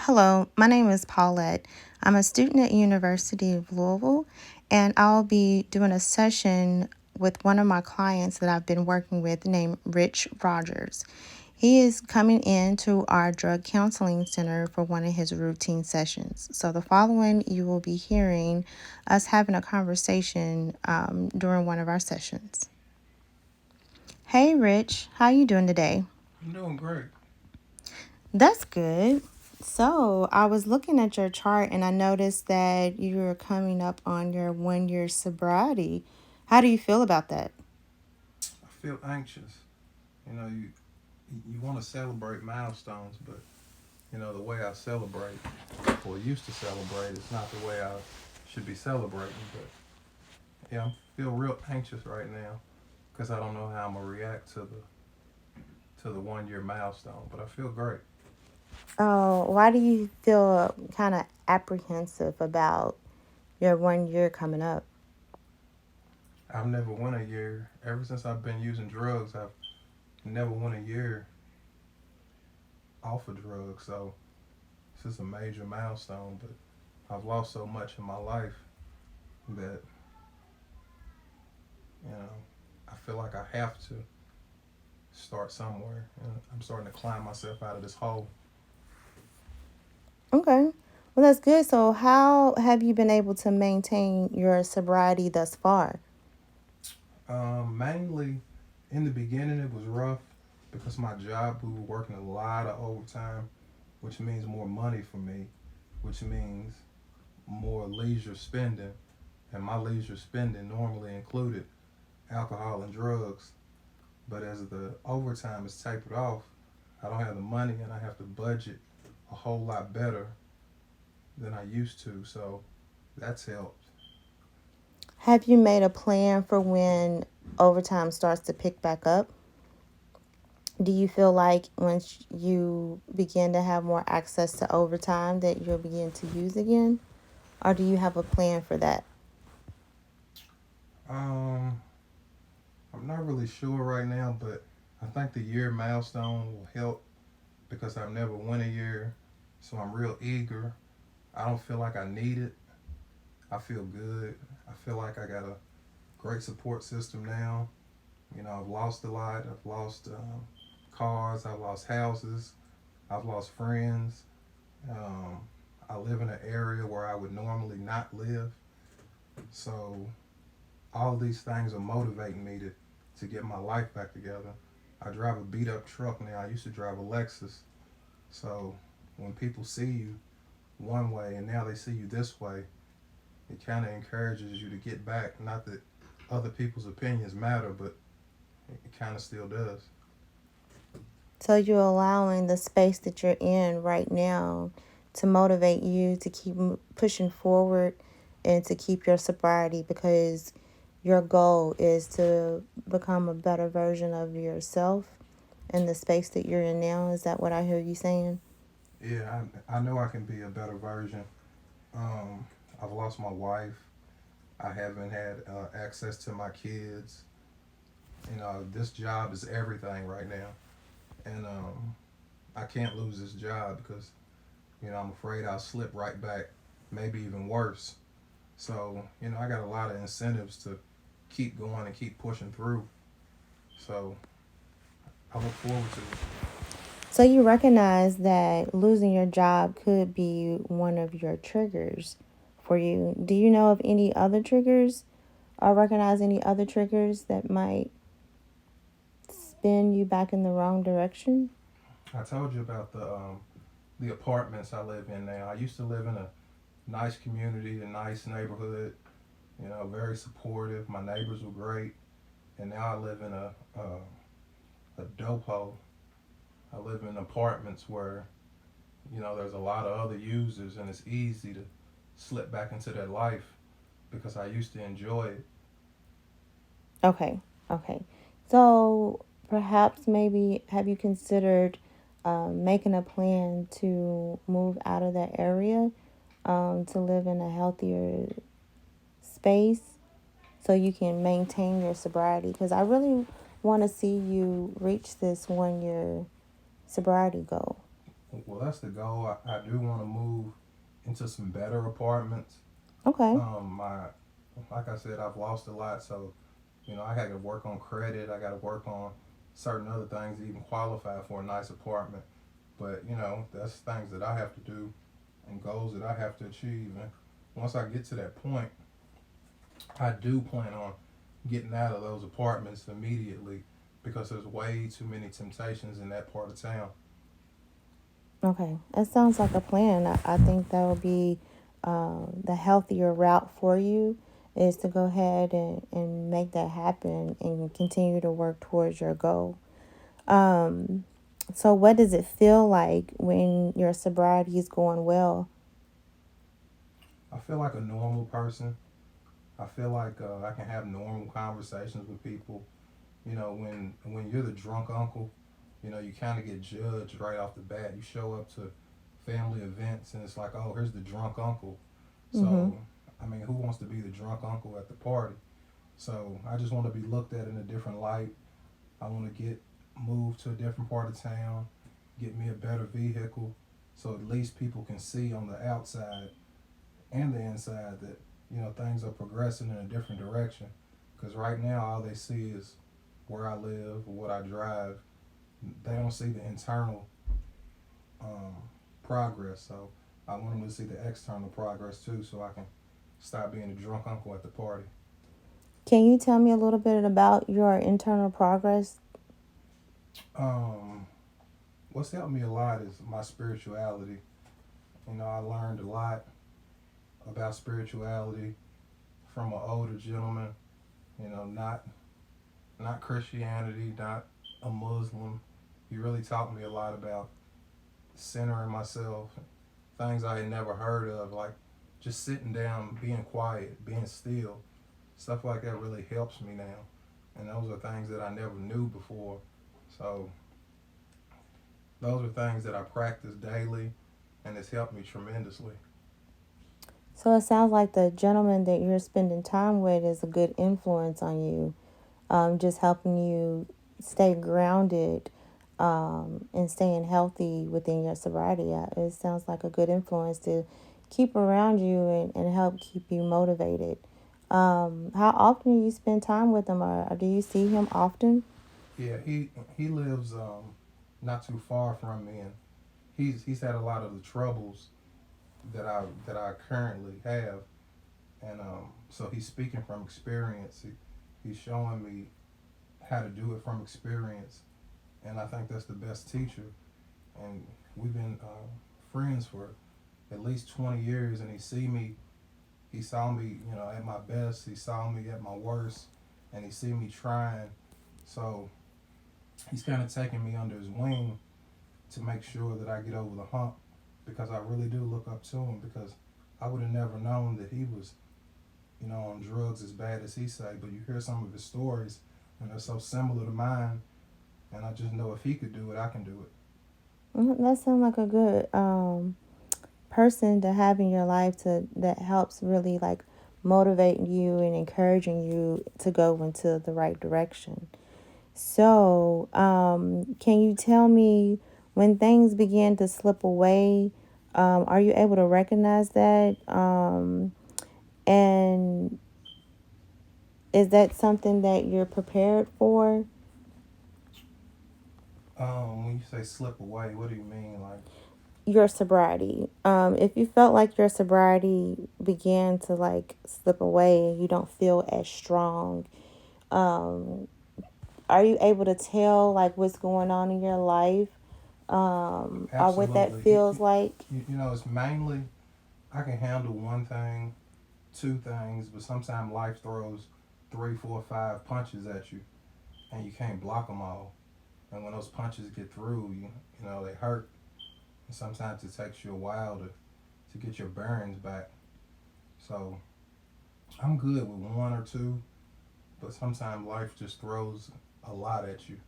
Hello, my name is Paulette. I'm a student at University of Louisville, and I'll be doing a session with one of my clients that I've been working with named Rich Rogers. He is coming into our drug counseling center for one of his routine sessions. So the following, you will be hearing us having a conversation during one of our sessions. Hey, Rich, how you doing today? I'm doing great. That's good. So, I was looking at your chart and I noticed that you're coming up on your 1 year sobriety. How do you feel about that? I feel anxious. You know, you want to celebrate milestones, but the way I celebrate or used to celebrate is not the way I should be celebrating. But yeah, I feel real anxious right now because I don't know how I'm gonna react to the 1 year milestone. But I feel great. Oh, why do you feel kind of apprehensive about your 1 year coming up? I've never won a year ever since I've been using drugs. I've never won a year off of drugs, so this is a major milestone. But I've lost so much in my life that you know I feel like I have to start somewhere. I'm starting to climb myself out of this hole. Okay. Well, that's good. So, how have you been able to maintain your sobriety thus far? Mainly in the beginning, it was rough because my job, we were working a lot of overtime, which means more money for me, which means more leisure spending. And my leisure spending normally included alcohol and drugs. But as the overtime is tapered off, I don't have the money and I have to budget a whole lot better than I used to. So that's helped. Have you made a plan for when overtime starts to pick back up? Do you feel like once you begin to have more access to overtime that you'll begin to use again? Or do you have a plan for that? Um, I'm not really sure right now, but I think the year milestone will help because I've never won a year, so I'm real eager. I don't feel like I need it. I feel good. I feel like I got a great support system now. I've lost a lot. I've lost cars. I've lost houses. I've lost friends. Um, I live in an area where I would normally not live. So all these things are motivating me to get my life back together. I drive a beat up truck now. I used to drive a Lexus. So when people see you one way and now they see you this way, it kind of encourages you to get back. Not that other people's opinions matter, but it kind of still does. So you're allowing the space that you're in right now to motivate you to keep pushing forward and to keep your sobriety because your goal is to become a better version of yourself in the space that you're in now. Is that what I hear you saying? Yeah, I know I can be a better version. Um, I've lost my wife. I haven't had access to my kids. This job is everything right now. And I can't lose this job because I'm afraid I'll slip right back, maybe even worse. So I got a lot of incentives to keep going and keep pushing through. So I look forward to it. So you recognize that losing your job could be one of your triggers for you. Do you know of any other triggers or recognize any other triggers that might spin you back in the wrong direction? I told you about the apartments I live in now. I used to live in a nice community, a nice neighborhood. Very supportive. My neighbors were great, and now I live in a dope hole. I live in apartments where there's a lot of other users, and it's easy to slip back into that life because I used to enjoy it. Okay, okay. So perhaps maybe have you considered making a plan to move out of that area to live in a healthier space so you can maintain your sobriety? Because I really want to see you reach this 1 year sobriety goal. Well, that's the goal. I do want to move into some better apartments. Okay. My like I said, I've lost a lot, so I got to work on credit. I got to work on certain other things to even qualify for a nice apartment. But that's things that I have to do and goals that I have to achieve. And once I get to that point, I do plan on getting out of those apartments immediately because there's way too many temptations in that part of town. Okay. That sounds like a plan. I think that would be the healthier route for you is to go ahead and make that happen and continue to work towards your goal. Um, so, what does it feel like when your sobriety is going well? I feel like a normal person. I feel like I can have normal conversations with people. When you're the drunk uncle, you kind of get judged right off the bat. You show up to family events and it's like, oh, here's the drunk uncle. Mm-hmm. So, I mean, who wants to be the drunk uncle at the party? So, I just want to be looked at in a different light. I want to get moved to a different part of town, get me a better vehicle, so at least people can see on the outside and the inside that things are progressing in a different direction. Because right now, all they see is where I live or what I drive. They don't see the internal um, progress. So I want them to see the external progress too, so I can stop being a drunk uncle at the party. Can you tell me a little bit about your internal progress? Um, what's helped me a lot is my spirituality. I learned a lot about spirituality from an older gentleman. Not Christianity, not a Muslim. He really taught me a lot about centering myself, things I had never heard of, like just sitting down, being quiet, being still. Stuff like that really helps me now. And those are things that I never knew before. So those are things that I practice daily and it's helped me tremendously. So, it sounds like the gentleman that you're spending time with is a good influence on you, just helping you stay grounded and staying healthy within your sobriety. It sounds like a good influence to keep around you and help keep you motivated. How often do you spend time with him, or do you see him often? Yeah, he lives not too far from me, and he's had a lot of the troubles that I currently have, and so he's speaking from experience. He's showing me how to do it from experience, and I think that's the best teacher. And we've been friends for at least 20 years, and he saw me, at my best. He saw me at my worst, and he see me trying. So he's kind of taking me under his wing to make sure that I get over the hump, because I really do look up to him, because I would have never known that he was, on drugs as bad as he say. But you hear some of his stories, and they're so similar to mine, and I just know if he could do it, I can do it. That sounds like a good person to have in your life to that helps really like motivate you and encouraging you to go into the right direction. So, can you tell me when things begin to slip away? Are you able to recognize that? And is that something that you're prepared for? When you say slip away, what do you mean? Like, Your sobriety. If you felt like your sobriety began to like slip away and you don't feel as strong, um, are you able to tell like what's going on in your life, or what that absolutely. feels like? It's mainly I can handle one thing, two things, but sometimes life throws three, four, five punches at you, and you can't block them all. And when those punches get through, they hurt. And sometimes it takes you a while to get your bearings back. So I'm good with one or two, but sometimes life just throws a lot at you.